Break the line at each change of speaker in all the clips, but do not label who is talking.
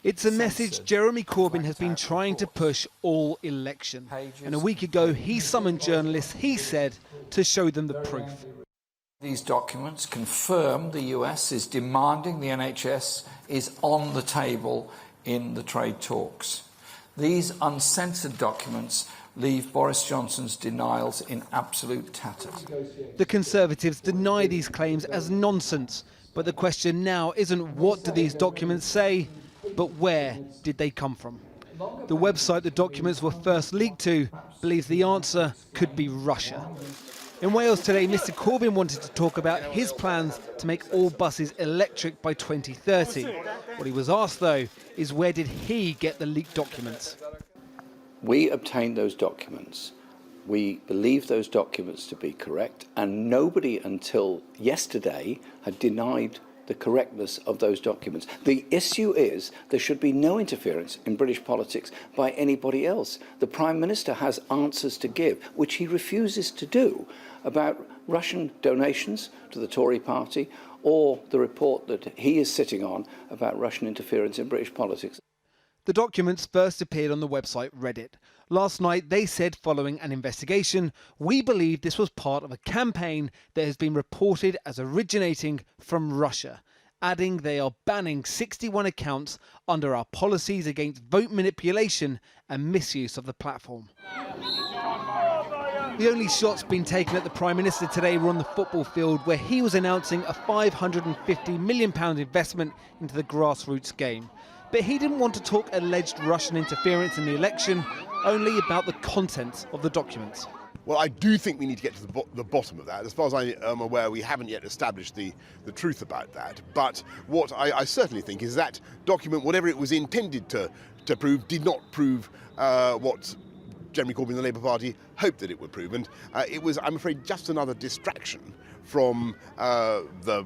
It's a message Jeremy Corbyn has been trying to push all election. And a week ago, he summoned journalists, he said, to show them the proof.
These documents confirm the US is demanding the NHS is on the table in the trade talks. These uncensored documents leave Boris Johnson's denials in absolute tatters.
The Conservatives deny these claims as nonsense. But the question now isn't what do these documents say, but where did they come from? The website the documents were first leaked to believes the answer could be Russia. In Wales today, Mr Corbyn wanted to talk about his plans to make all buses electric by 2030. What he was asked, though, is where did he get the leaked documents?
We obtained those documents. We believe those documents to be correct, and nobody until yesterday had denied the correctness of those documents. The issue is there should be no interference in British politics by anybody else. The Prime Minister has answers to give, which he refuses to do, about Russian donations to the Tory party or the report that he is sitting on about Russian interference in British politics.
The documents first appeared on the website Reddit. Last night, they said following an investigation, we believe this was part of a campaign that has been reported as originating from Russia, adding they are banning 61 accounts under our policies against vote manipulation and misuse of the platform. The only shots being taken at the Prime Minister today were on the football field, where he was announcing a £550 million investment into the grassroots game. But he didn't want to talk alleged Russian interference in the election, only about the contents of the documents.
Well, I do think we need to get to the bottom of that. As far as I am aware, we haven't yet established the truth about that. But what I certainly think is that document, whatever it was intended to prove, did not prove what Jeremy Corbyn and the Labour Party hoped that it would prove. And it was, I'm afraid, just another distraction from the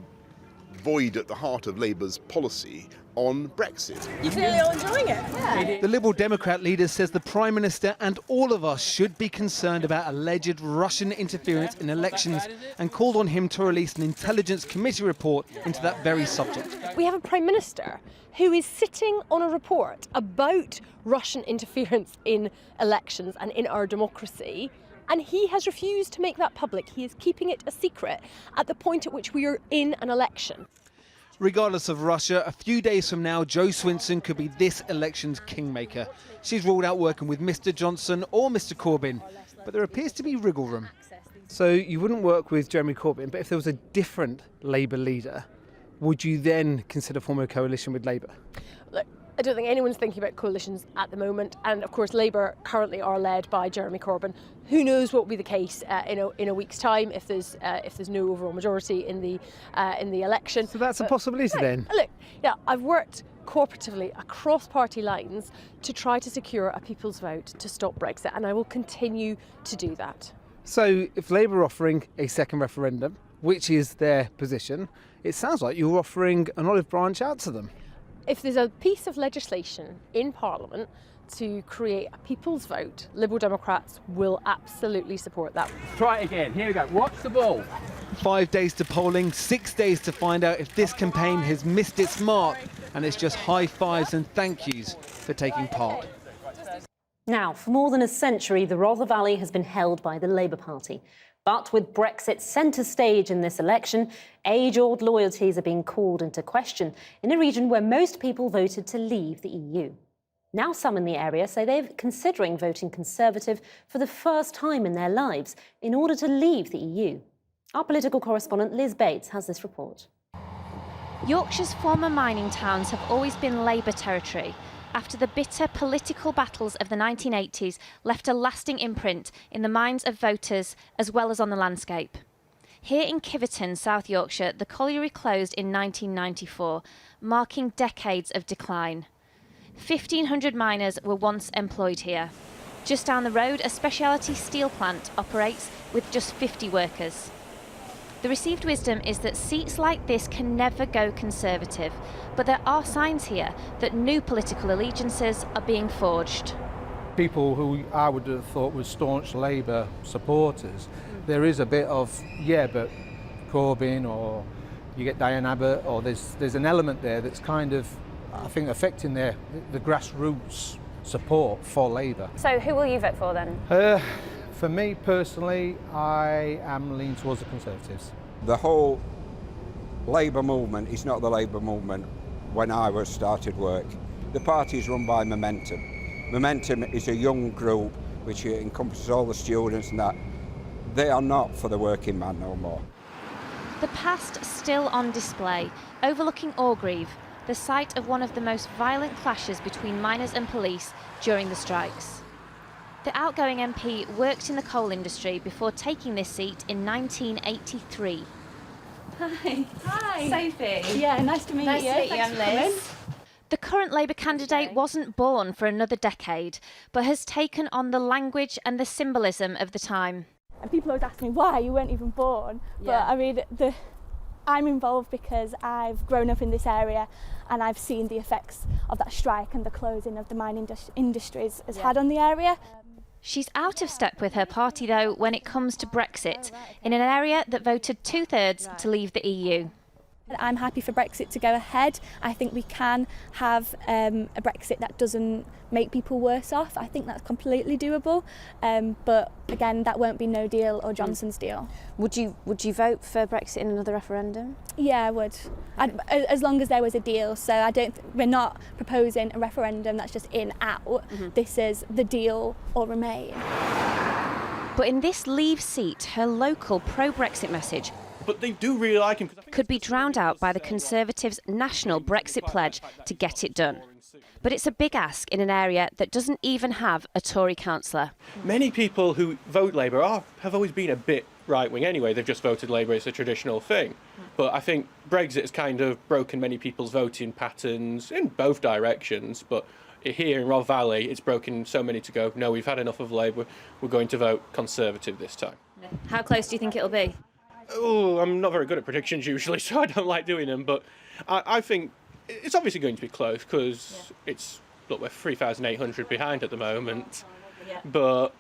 void at the heart of Labour's policy on Brexit.
You're clearly all enjoying it.
Yeah. The Liberal Democrat leader says the Prime Minister and all of us should be concerned about alleged Russian interference in elections, and called on him to release an Intelligence Committee report into that very subject.
We have a Prime Minister who is sitting on a report about Russian interference in elections and in our democracy, and he has refused to make that public. He is keeping it a secret at the point at which we are in an election.
Regardless of Russia, a few days from now, Jo Swinson could be this election's kingmaker. She's ruled out working with Mr Johnson or Mr Corbyn, but there appears to be wriggle room. So you wouldn't work with Jeremy Corbyn, but if there was a different Labour leader, would you then consider forming a coalition with Labour?
Look, I don't think anyone's thinking about coalitions at the moment, and of course Labour currently are led by Jeremy Corbyn. Who knows what will be the case in a week's time if there's no overall majority in the election.
So that's a possibility then.
Look, yeah, I've worked cooperatively across party lines to try to secure a people's vote to stop Brexit, and I will continue to do that.
So if Labour are offering a second referendum, which is their position, it sounds like you're offering an olive branch out to them.
If there's a piece of legislation in Parliament to create a people's vote, Liberal Democrats will absolutely support that.
Try it again. Here we go. Watch the ball.
5 days to polling, 6 days to find out if this campaign has missed its mark, and it's just high fives and thank yous for taking part.
Now, for more than a century, the Rother Valley has been held by the Labour Party. But with Brexit centre stage in this election, age-old loyalties are being called into question in a region where most people voted to leave the EU. Now some in the area say they're considering voting Conservative for the first time in their lives in order to leave the EU. Our political correspondent Liz Bates has this report.
Yorkshire's former mining towns have always been Labour territory, after the bitter political battles of the 1980s left a lasting imprint in the minds of voters as well as on the landscape. Here in Kiveton, South Yorkshire, the colliery closed in 1994, marking decades of decline. 1,500 miners were once employed here. Just down the road, a specialty steel plant operates with just 50 workers. The received wisdom is that seats like this can never go Conservative, but there are signs here that new political allegiances are being forged.
People who I would have thought were staunch Labour supporters, there is a bit of, yeah, but Corbyn, or you get Diane Abbott, or there's an element there that's kind of I think, affecting the grassroots support for Labour.
So who will you vote for then?
For me personally, I am leaning towards the Conservatives.
The whole Labour movement is not the Labour movement when I started work. The party is run by Momentum. Momentum is a young group which encompasses all the students and that. They are not for the working man no more.
The past still on display, overlooking Orgreave, the site of one of the most violent clashes between miners and police during the strikes. The outgoing MP worked in the coal industry before taking this seat in 1983.
Hi.
Hi.
Sophie.
Yeah, nice to meet
Nice
you.
to meet you,
Thanks
I'm
for coming.
Liz.
The current Labour candidate wasn't born for another decade, but has taken on the language and the symbolism of the time.
And people always ask me why you weren't even born. But I mean, I'm involved because I've grown up in this area and I've seen the effects of that strike and the closing of the mining industries has had on the area.
She's out of step with her party, though, when it comes to Brexit, in an area that voted 2/3 to leave the EU.
I'm happy for Brexit to go ahead. I think we can have a Brexit that doesn't make people worse off. I think that's completely doable. But again, that won't be no deal or Johnson's deal.
Would you vote for Brexit in another referendum?
Yeah, I would. As long as there was a deal. So we're not proposing a referendum that's just in, out. This is the deal or remain.
But in this Leave seat, her local pro-Brexit message
but they do really like him
could be drowned out by the Conservatives' national Brexit pledge to get it done. But it's a big ask in an area that doesn't even have a Tory councillor.
Many people who vote Labour have always been a bit right-wing anyway. They've just voted Labour, it's a traditional thing. But I think Brexit has kind of broken many people's voting patterns in both directions. But here in Rother Valley, it's broken so many to go, no, we've had enough of Labour, we're going to vote Conservative this time.
How close do you think it'll be?
Oh, I'm not very good at predictions usually, so I don't like doing them. But I think it's obviously going to be close because we're 3,800 behind at the moment. But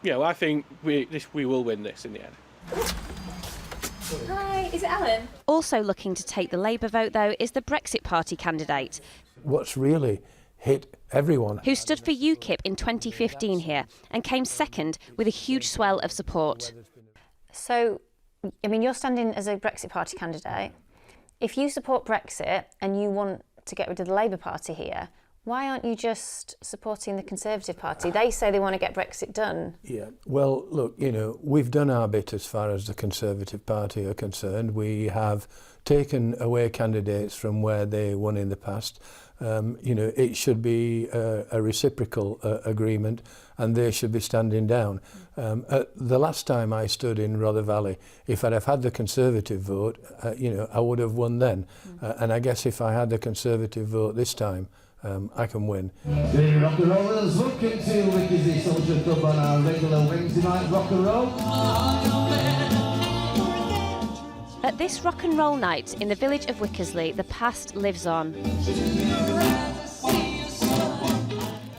I think we will win this in the end.
Hi, is it Alan?
Also looking to take the Labour vote, though, is the Brexit Party candidate.
What's really hit everyone,
who stood for UKIP in 2015 here and came second with a huge swell of support.
So, I mean, you're standing as a Brexit Party candidate. If you support Brexit and you want to get rid of the Labour Party here, why aren't you just supporting the Conservative Party? They say they want to get Brexit done.
Yeah, well, look, we've done our bit as far as the Conservative Party are concerned. We have taken away candidates from where they won in the past. It should be a reciprocal agreement and they should be standing down. The last time I stood in Rother Valley, if I'd have had the Conservative vote, I would have won then. And I guess if I had the Conservative vote this time, I can win.
The Rock and Rollers, welcome to Wickersy Social Club on our regular Wednesday night rock and roll.
At this rock and roll night in the village of Wickersley, the past lives on.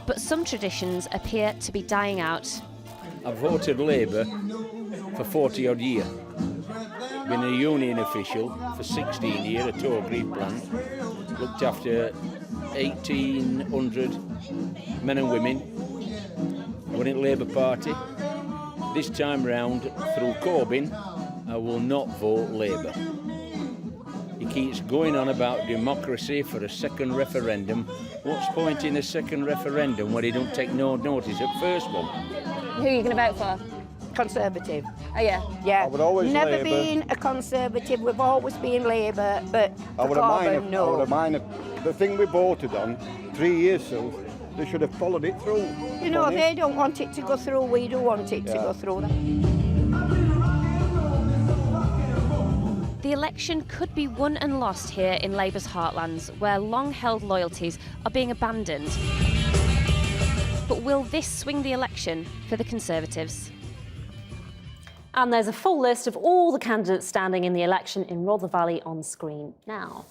But some traditions appear to be dying out.
I've voted Labour for 40 odd years. Been a union official for 16 years at Orgreave plant. Looked after 1,800 men and women. Won in Labour Party. This time round, through Corbyn, I will not vote Labour. He keeps going on about democracy for a second referendum. What's point in a second referendum when he don't take no notice at first one?
Who are you going to vote for?
Conservative.
Oh, yeah?
Yeah.
I would always
Never
Labour.
been a Conservative, we've always been Labour, but
I would
Corbyn, no.
have minded the thing we voted on 3 years ago, they should have followed it through.
You know, they don't want it to go through, we do want it to go through.
The election could be won and lost here in Labour's heartlands, where long-held loyalties are being abandoned. But will this swing the election for the Conservatives?
And there's a full list of all the candidates standing in the election in Rother Valley on screen now.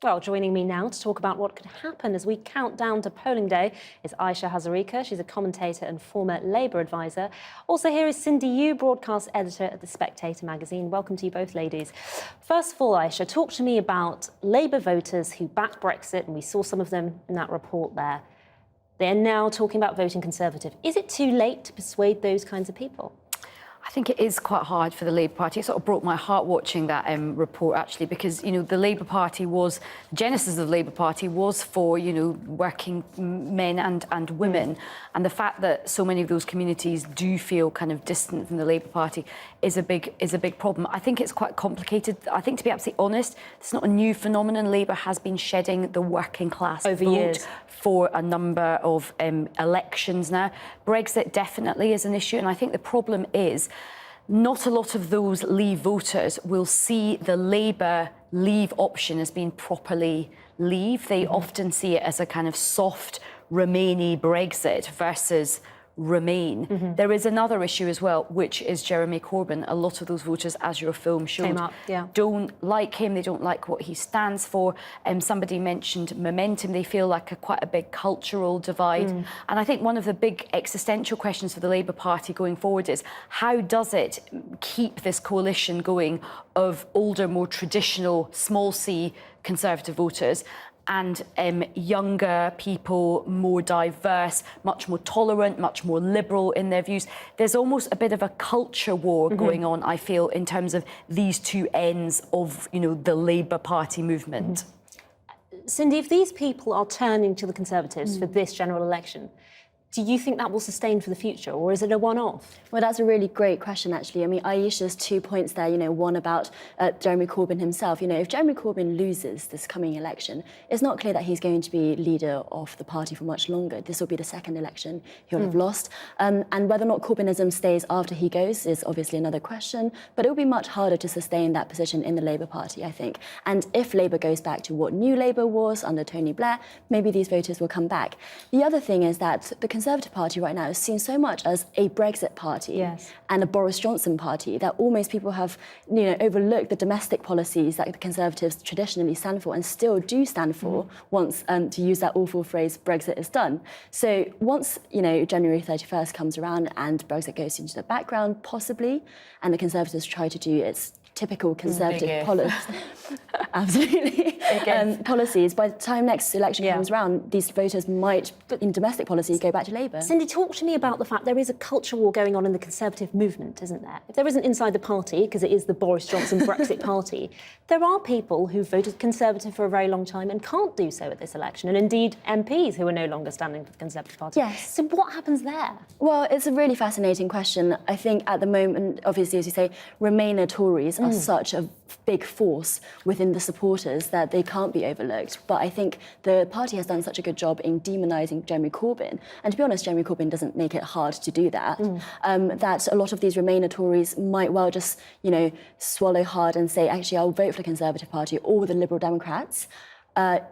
Well, joining me now to talk about what could happen as we count down to polling day is Aisha Hazarika. She's a commentator and former Labour advisor. Also here is Cindy Yu, broadcast editor at The Spectator magazine. Welcome to you both, ladies. First of all, Aisha, talk to me about Labour voters who backed Brexit, and we saw some of them in that report there. They're now talking about voting Conservative. Is it too late to persuade those kinds of people?
I think it is quite hard for the Labour Party. It sort of broke my heart watching that report, actually, because, you know, the Labour Party was, the genesis of the Labour Party was for, you know, working men and women. And the fact that so many of those communities do feel kind of distant from the Labour Party is a big problem. I think it's quite complicated. I think, to be absolutely honest, it's not a new phenomenon. Labour has been shedding the working class
over
vote
years
for a number of elections now. Brexit definitely is an issue, and I think the problem is not a lot of those Leave voters will see the Labour Leave option as being properly Leave. They often see it as a kind of soft Remainy Brexit versus Remain. There is another issue as well, which is Jeremy Corbyn. A lot of those voters, as your film showed, don't like him. They don't like what he stands for. Somebody mentioned momentum. They feel like quite a big cultural divide. And I think one of the big existential questions for the Labour Party going forward is, how does it keep this coalition going of older, more traditional, small C Conservative voters and younger people, more diverse, much more tolerant, much more liberal in their views. There's almost a bit of a culture war going on, I feel, in terms of these two ends of, you know, the Labour Party movement.
Cindy, if these people are turning to the Conservatives for this general election, do you think that will sustain for the future, or is it a one-off?
Well, that's a really great question, actually. I mean, Aisha's 2 points there, you know, one about Jeremy Corbyn himself. You know, if Jeremy Corbyn loses this coming election, it's not clear that he's going to be leader of the party for much longer. This will be the second election he'll have lost. And whether or not Corbynism stays after he goes is obviously another question, but it will be much harder to sustain that position in the Labour Party, I think. And if Labour goes back to what New Labour was under Tony Blair, maybe these voters will come back. The other thing is that the Conservative Party right now is seen so much as a Brexit party and a Boris Johnson party that almost people have, you know, overlooked the domestic policies that the Conservatives traditionally stand for and still do stand for once, to use that awful phrase, Brexit is done. So once, you know, January 31st comes around and Brexit goes into the background, possibly, and the Conservatives try to do its typical Conservative policies. By the time next election comes around, these voters might, in domestic policy, go back to Labour.
Cindy, talk to me about the fact there is a culture war going on in the Conservative movement, isn't there? If there isn't inside the party, because it is the Boris Johnson Brexit party, there are people who voted Conservative for a very long time and can't do so at this election, and indeed MPs who are no longer standing for the Conservative Party.
Yes.
So what happens there?
Well, it's a really fascinating question. I think at the moment, obviously, as you say, Remainer Tories are such a big force within the supporters that they can't be overlooked. But I think the party has done such a good job in demonising Jeremy Corbyn. And to be honest, Jeremy Corbyn doesn't make it hard to do that. That a lot of these Remainer Tories might well just, you know, swallow hard and say, actually, I'll vote for the Conservative Party or the Liberal Democrats.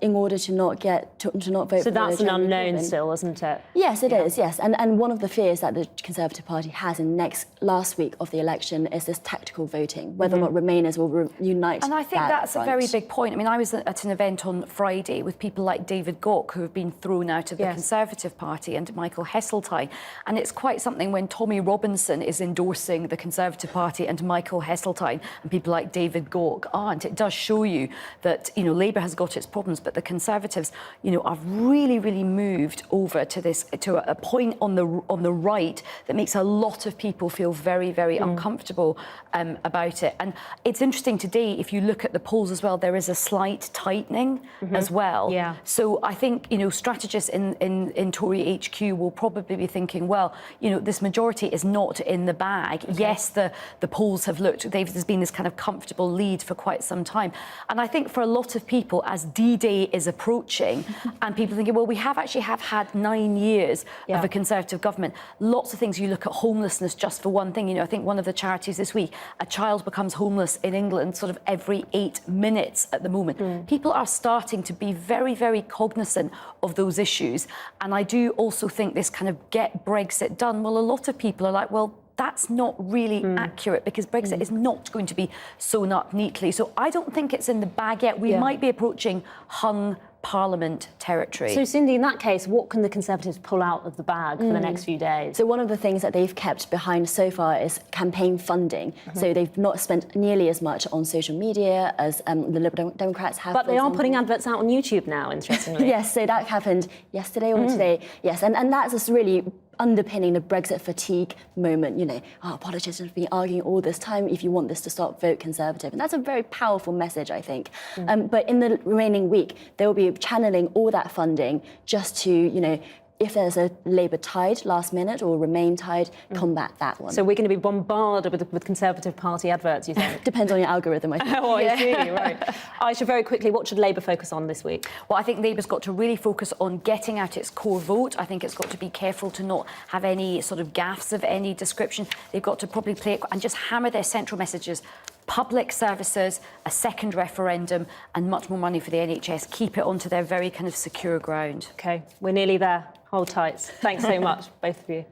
In order to not get to not vote.
So
for
that's an
Jeremy
unknown
Corbyn.
still, isn't it?
Yes, it is. Yes, and one of the fears that the Conservative Party has in last week of the election is this tactical voting, whether or not Remainers will unite.
And I think that's a very big point. I mean, I was at an event on Friday with people like David Gauke, who have been thrown out of the Conservative Party, and Michael Heseltine. And it's quite something when Tommy Robinson is endorsing the Conservative Party and Michael Heseltine and people like David Gauke aren't. It does show you that, you know, Labour has got its problems, but the Conservatives, you know, have really moved over to a point on the right that makes a lot of people feel very uncomfortable about it. And it's interesting today, if you look at the polls as well, there is a slight tightening as well. So I think, you know, strategists in Tory HQ will probably be thinking, well, you know, this majority is not in the bag. Yes, the polls have looked, there's been this kind of comfortable lead for quite some time. And I think for a lot of people, as D-Day is approaching and people thinking, well, we have had 9 years of a Conservative government. Lots of things. You look at homelessness just for one thing. You know, I think one of the charities this week, a child becomes homeless in England sort of every 8 minutes at the moment. People are starting to be very cognizant of those issues. And I do also think this kind of get Brexit done, well, a lot of people are like, well, that's not really accurate, because Brexit is not going to be sewn up neatly. So I don't think it's in the bag yet. We might be approaching hung Parliament territory.
So, Cindy, in that case, what can the Conservatives pull out of the bag for the next few days?
So one of the things that they've kept behind so far is campaign funding. So they've not spent nearly as much on social media as the Liberal Democrats have.
But they are putting adverts out on YouTube now, interestingly.
Yes, so that happened yesterday or today. Yes, and that's just really underpinning the Brexit fatigue moment. You know, politicians have been arguing all this time, if you want this to stop, vote Conservative. And that's a very powerful message, I think. But in the remaining week, they will be channeling all that funding just to, you know, if there's a Labour tide last minute or Remain tide, combat that one.
So we're going to be bombarded with Conservative Party adverts, you think?
Depends on your algorithm, I think.
Oh, I see, right. Aisha, very quickly, what should Labour focus on this week?
Well, I think Labour's got to really focus on getting out its core vote. I think it's got to be careful to not have any sort of gaffes of any description. They've got to probably play it and just hammer their central messages. Public services, a second referendum, and much more money for the NHS. Keep it onto their very kind of secure ground.
OK, we're nearly there. Hold tight. Thanks so much, both of you.